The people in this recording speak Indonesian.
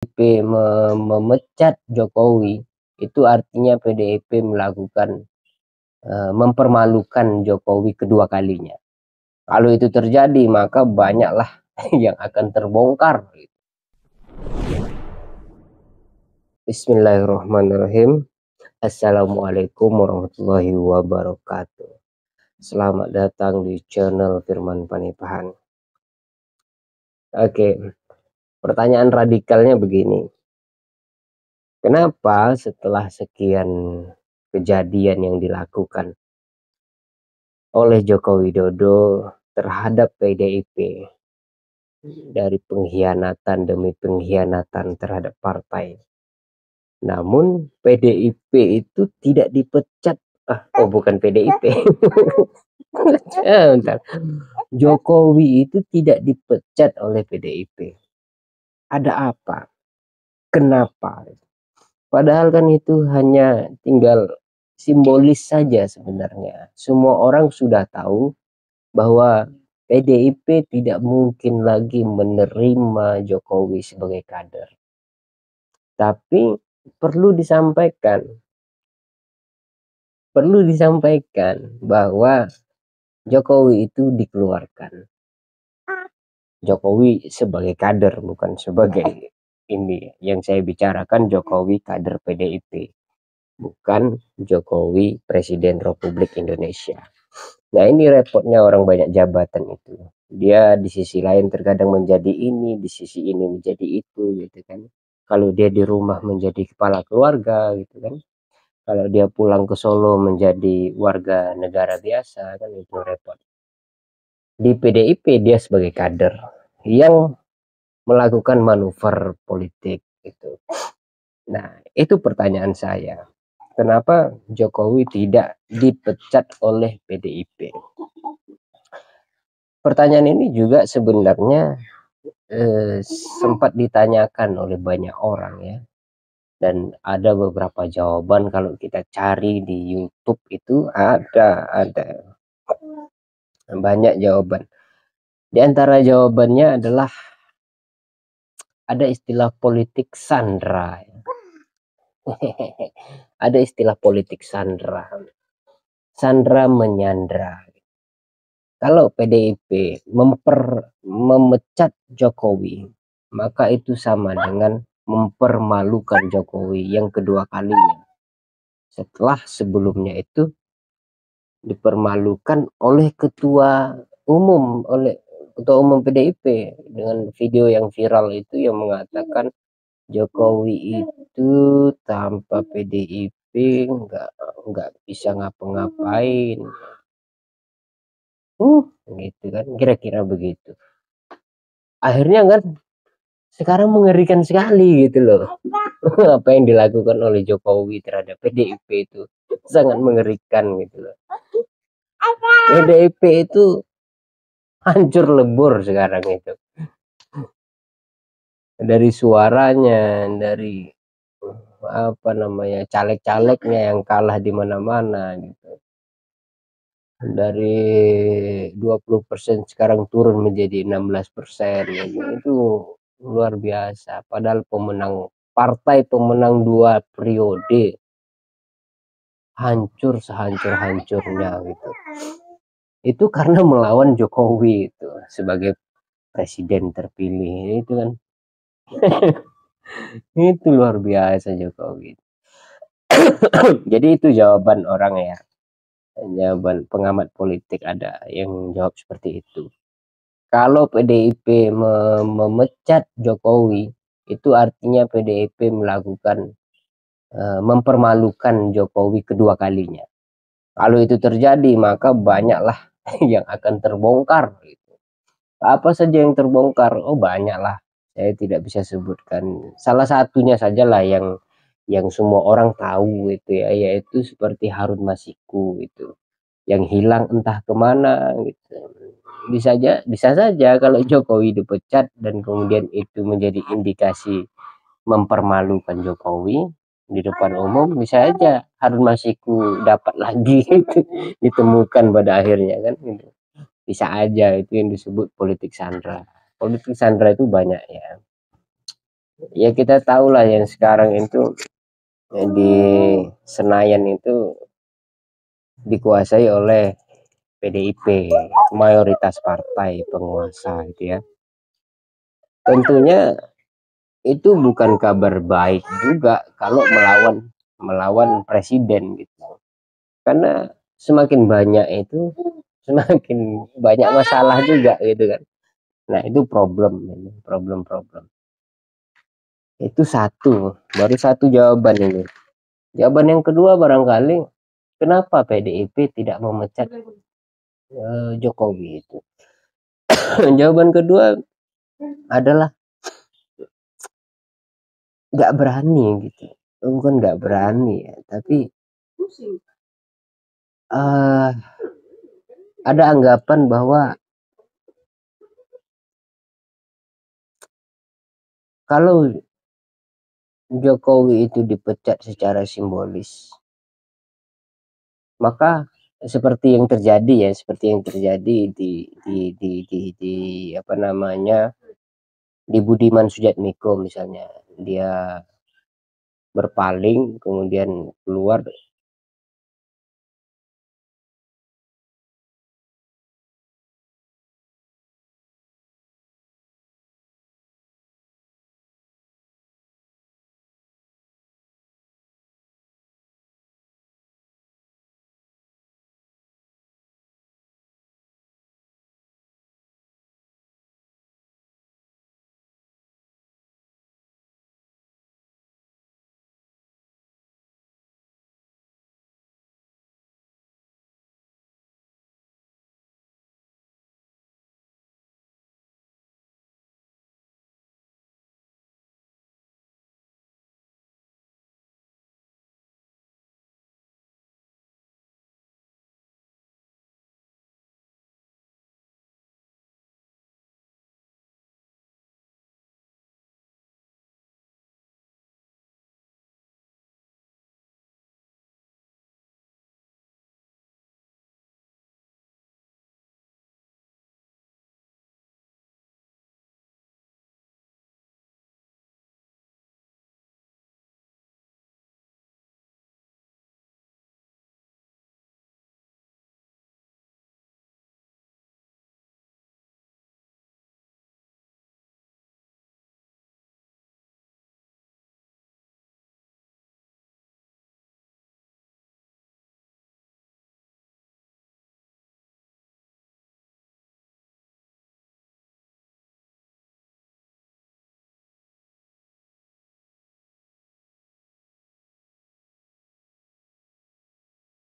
memecat Jokowi, itu artinya PDIP melakukan mempermalukan Jokowi kedua kalinya. Kalau itu terjadi, maka banyaklah yang akan terbongkar. Bismillahirrahmanirrahim. Assalamualaikum warahmatullahi wabarakatuh. Selamat datang di channel Firman Panipahan. Oke, pertanyaan radikalnya begini. Kenapa setelah sekian kejadian yang dilakukan oleh Joko Widodo terhadap PDIP, dari pengkhianatan demi pengkhianatan terhadap partai, namun PDIP itu tidak dipecat? Bukan PDIP. Bentar. Jokowi itu tidak dipecat oleh PDIP. Ada apa? Kenapa? Padahal kan itu hanya tinggal simbolis saja sebenarnya. Semua orang sudah tahu bahwa PDIP tidak mungkin lagi menerima Jokowi sebagai kader. Tapi perlu disampaikan bahwa Jokowi itu dikeluarkan. Jokowi sebagai kader, bukan sebagai ini. Yang saya bicarakan Jokowi kader PDIP, bukan Jokowi Presiden Republik Indonesia. Nah, ini repotnya orang banyak jabatan itu. Dia di sisi lain terkadang menjadi ini, di sisi ini menjadi itu, gitu kan. Kalau dia di rumah menjadi kepala keluarga, gitu kan. Kalau dia pulang ke Solo menjadi warga negara biasa, kan itu repot. Di PDIP dia sebagai kader yang melakukan manuver politik gitu. Nah, itu pertanyaan saya. Kenapa Jokowi tidak dipecat oleh PDIP? Pertanyaan ini juga sebenarnya sempat ditanyakan oleh banyak orang ya. Dan ada beberapa jawaban kalau kita cari di YouTube itu ada banyak jawaban. Di antara jawabannya adalah ada istilah politik sandra. Ada istilah politik sandra. Sandra menyandra. Kalau PDIP memecat Jokowi, maka itu sama dengan mempermalukan Jokowi yang kedua kalinya. Setelah sebelumnya itu dipermalukan oleh ketua umum PDIP dengan video yang viral itu yang mengatakan Jokowi itu tanpa PDIP nggak bisa ngapa-ngapain. Gitu kan, kira-kira begitu. Akhirnya kan sekarang mengerikan sekali gitu loh. Apa yang dilakukan oleh Jokowi terhadap PDIP itu sangat mengerikan gitu loh. PDIP itu hancur lebur sekarang itu. Dari suaranya, dari caleg-calegnya yang kalah di mana-mana gitu. Dari 20% sekarang turun menjadi 16% gitu. Itu luar biasa. Padahal partai pemenang 2 periode hancur sehancur-hancurnya gitu. Itu karena melawan Jokowi itu sebagai presiden terpilih itu kan. Itu luar biasa Jokowi. Jadi itu jawaban orang ya. Jawaban pengamat politik ada yang jawab seperti itu. Kalau PDIP memecat Jokowi, itu artinya PDIP melakukan mempermalukan Jokowi kedua kalinya. Kalau itu terjadi, maka banyaklah yang akan terbongkar. Gitu. Apa saja yang terbongkar? Oh, banyaklah. Saya tidak bisa sebutkan. Salah satunya sajalah yang semua orang tahu itu ya, yaitu seperti Harun Masiku itu, yang hilang entah kemana gitu. Bisa saja kalau Jokowi dipecat dan kemudian itu menjadi indikasi mempermalukan Jokowi di depan umum, bisa aja Harun Masiku dapat lagi ditemukan pada akhirnya kan gitu. Bisa aja, itu yang disebut politik sandra. Politik sandra itu banyak ya. Ya kita tahu lah yang sekarang itu di Senayan itu dikuasai oleh PDIP, mayoritas partai penguasa gitu ya. Tentunya itu bukan kabar baik juga kalau melawan presiden gitu. Karena semakin banyak itu semakin banyak masalah juga gitu kan. Nah, itu problem. Itu satu, baru satu jawaban ini. Jawaban yang kedua barangkali kenapa PDIP tidak memecat Jokowi itu. Jawaban kedua adalah nggak berani gitu. Bukan nggak berani ya, tapi uh, ada anggapan bahwa kalau Jokowi itu dipecat secara simbolis, maka seperti yang terjadi di apa namanya di Budiman Sujatmiko misalnya, dia berpaling kemudian keluar